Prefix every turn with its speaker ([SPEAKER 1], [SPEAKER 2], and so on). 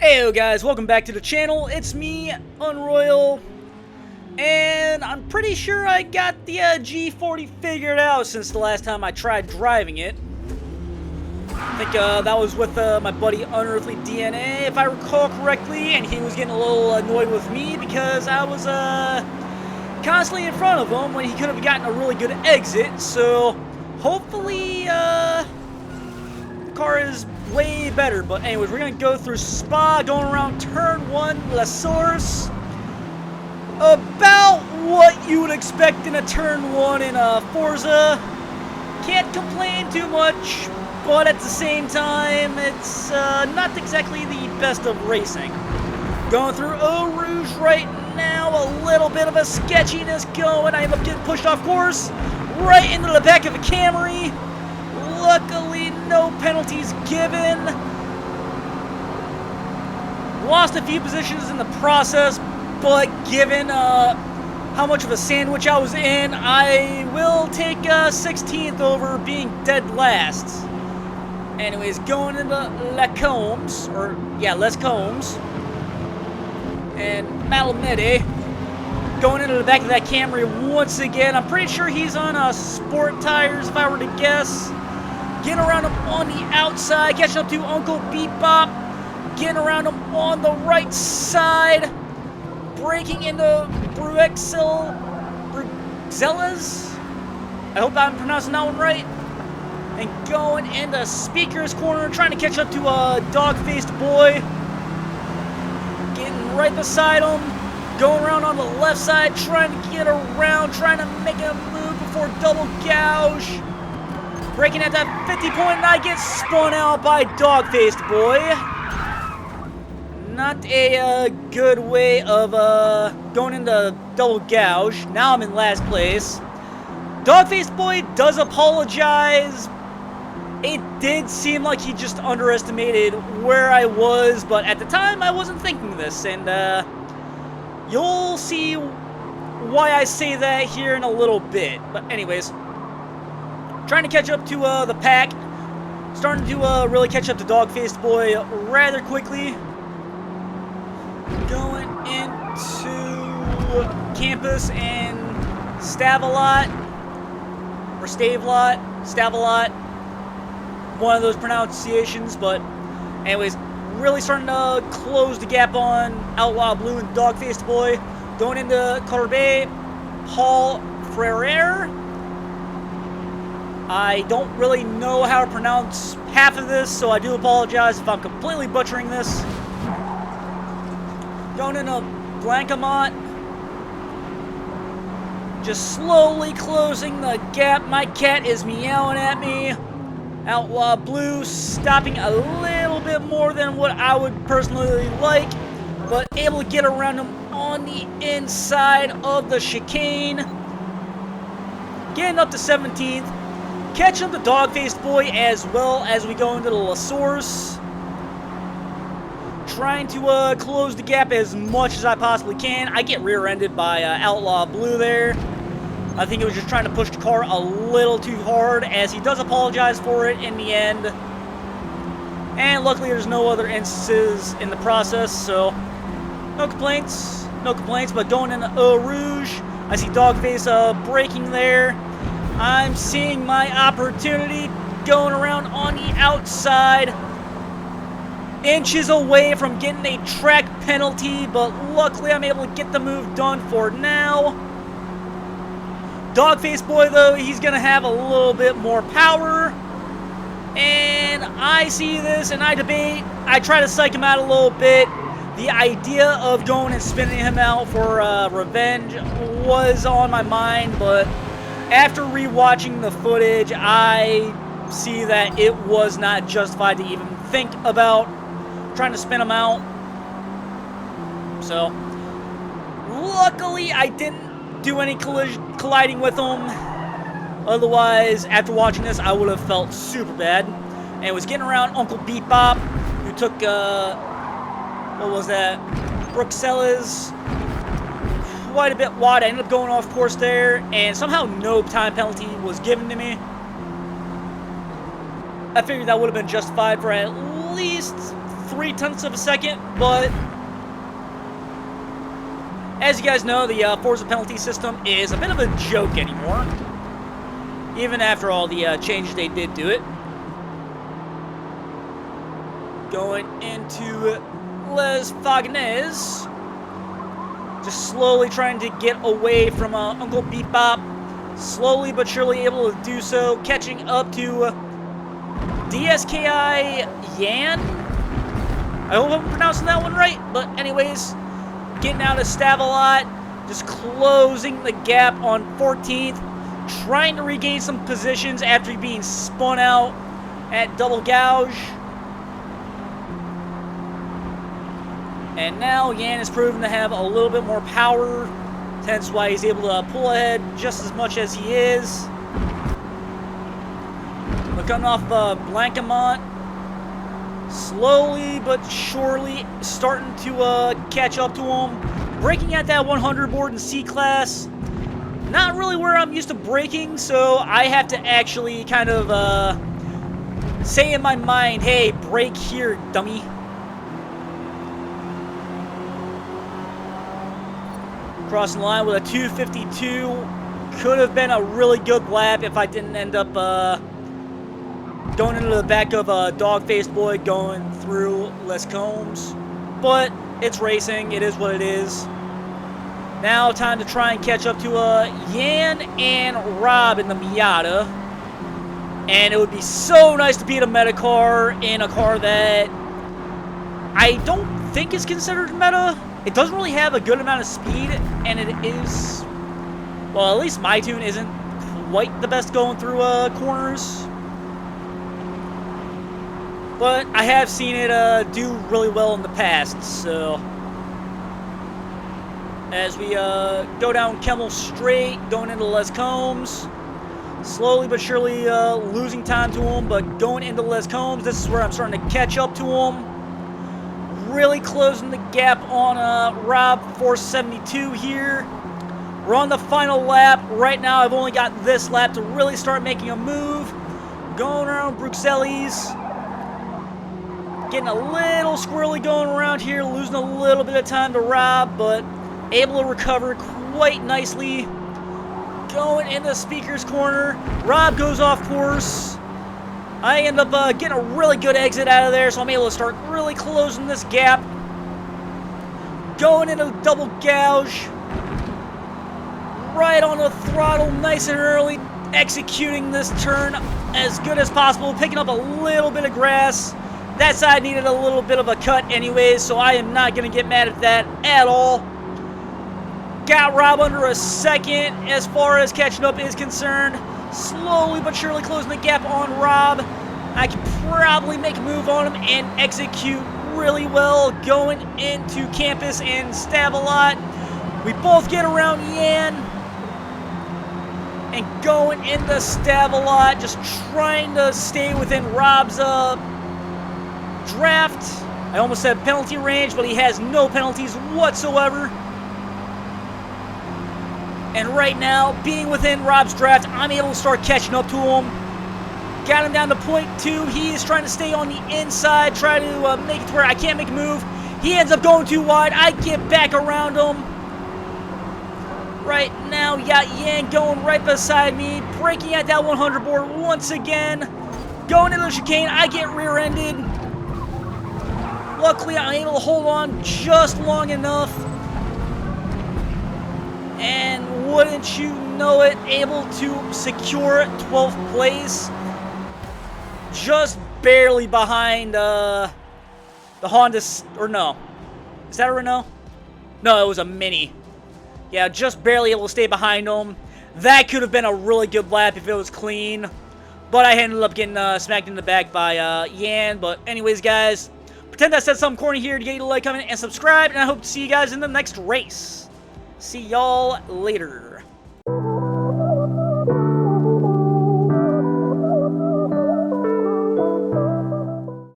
[SPEAKER 1] Heyo guys, welcome back to the channel. It's me, Unroyal, and I'm pretty sure I got the G40 figured out since the last time I tried driving it. I think that was with my buddy Unearthly DNA, if I recall correctly, and he was getting a little annoyed with me because I was constantly in front of him when he could have gotten a really good exit. So hopefully the car is way better. But anyways, we're gonna go through Spa, going around turn 1, La Source. About what you would expect in a turn 1 in a Forza. Can't complain too much, but at the same time, it's not exactly the best of racing. Going through Eau Rouge right now, a little bit of a sketchiness going. I end up getting pushed off course, right into the back of a Camry. Luckily, no penalties given. Lost a few positions in the process, but given how much of a sandwich I was in, I will take 16th over being dead last. Anyways, going into Les Combes, and Malamede. Going into the back of that Camry once again. I'm pretty sure he's on sport tires, if I were to guess. Getting around him on the outside, catching up to Uncle Bebop. Getting around him on the right side. Breaking into Bruxelles. I hope I'm pronouncing that one right. And going into Speaker's Corner, trying to catch up to a dog-faced boy. Getting right beside him. Going around on the left side, trying to get around, trying to make a move before double gouge. Breaking at that 50 point, and I get spun out by dog-faced boy. Not a good way of going into double gouge. Now I'm in last place. Dog-faced boy does apologize. It did seem like he just underestimated where I was, but at the time I wasn't thinking this, and you'll see why I say that here in a little bit. But anyways, trying to catch up to the pack. Starting to really catch up to dog-faced boy rather quickly. Going into Campus and Stavelot. Or Stavelot. One of those pronunciations, but anyways, really starting to close the gap on Outlaw Blue and dog-faced boy. Going into Corbet, Paul Frere. I don't really know how to pronounce half of this, so I do apologize if I'm completely butchering this. Going into Blancamont. Just slowly closing the gap. My cat is meowing at me. Outlaw Blue stopping a little bit more than what I would personally like, but able to get around him on the inside of the chicane. Getting up to 17th. Catching up the dog-faced boy as well as we go into the La Source. Trying to close the gap as much as I possibly can. I get rear-ended by Outlaw Blue there. I think he was just trying to push the car a little too hard, as he does apologize for it in the end. And luckily there's no other instances in the process, so no complaints, but going into Eau Rouge, I see Dogface braking there. I'm seeing my opportunity, going around on the outside, inches away from getting a track penalty, but luckily I'm able to get the move done for now. Dog-faced boy, though, he's going to have a little bit more power, and I see this and I debate. I try to psych him out a little bit. The idea of going and spinning him out for revenge was on my mind, but after rewatching the footage, I see that it was not justified to even think about trying to spin him out. So, luckily I didn't do any colliding with him. Otherwise, after watching this, I would have felt super bad. And was getting around Uncle Bebop, who took, what was that? Bruxelles. Quite a bit wide. I ended up going off course there, and somehow no time penalty was given to me. I figured that would have been justified for at least 0.3 of a second, but as you guys know, the Forza penalty system is a bit of a joke anymore, even after all the changes they did to it. Going into Les Fagnez, just slowly trying to get away from Uncle Beep Bop, slowly but surely able to do so, catching up to DSKI Yan. I hope I'm pronouncing that one right, but anyways, getting out of Stavelot, just closing the gap on 14th, trying to regain some positions after being spun out at Double Gouge. And now Yan is proven to have a little bit more power, hence why he's able to pull ahead just as much as he is. Looking off Blancamont, slowly but surely starting to catch up to him. Braking at that 100 board in C-Class. Not really where I'm used to braking, so I have to actually kind of say in my mind, hey, brake here, dummy. Crossing the line with a 252. Could have been a really good lap if I didn't end up going into the back of a dog-faced boy going through Les Combs. But it's racing. It is what it is. Now time to try and catch up to Yan and Rob in the Miata. And it would be so nice to beat a meta car in a car that I don't think is considered meta. It doesn't really have a good amount of speed, and it is, well, at least my tune isn't quite the best going through corners. But I have seen it do really well in the past, so as we go down Kemmel Straight, going into Les Combs, slowly but surely losing time to him, but going into Les Combs, this is where I'm starting to catch up to him. Really closing the gap on Rob 472 here. We're on the final lap. Right now, I've only got this lap to really start making a move. Going around Bruxelles. Getting a little squirrely going around here. Losing a little bit of time to Rob, but able to recover quite nicely. Going into Speaker's Corner. Rob goes off course. I end up getting a really good exit out of there, so I'm able to start really closing this gap. Going into Double Gouge. Right on the throttle, nice and early. Executing this turn as good as possible. Picking up a little bit of grass. That side needed a little bit of a cut anyways, so I am not going to get mad at that at all. Got Rob under a second as far as catching up is concerned. Slowly but surely closing the gap on Rob. I can probably make a move on him and execute really well going into Campus and Stavelot. We both get around Yan and going into Stavelot, just trying to stay within Rob's draft. I almost said penalty range, but he has no penalties whatsoever. And right now, being within Rob's draft, I'm able to start catching up to him. Got him down to .2. He is trying to stay on the inside, try to make it to where I can't make a move. He ends up going too wide. I get back around him. Right now, you got Yan going right beside me, braking at that 100 board once again. Going into the chicane, I get rear-ended. Luckily, I'm able to hold on just long enough. And wouldn't you know it, able to secure 12th place. Just barely behind the Honda, or no. Is that a Renault? No, it was a Mini. Yeah, just barely able to stay behind them. That could have been a really good lap if it was clean. But I ended up getting smacked in the back by Yan. But anyways, guys, pretend I said something corny here to get you to like, comment, and subscribe. And I hope to see you guys in the next race. See y'all later.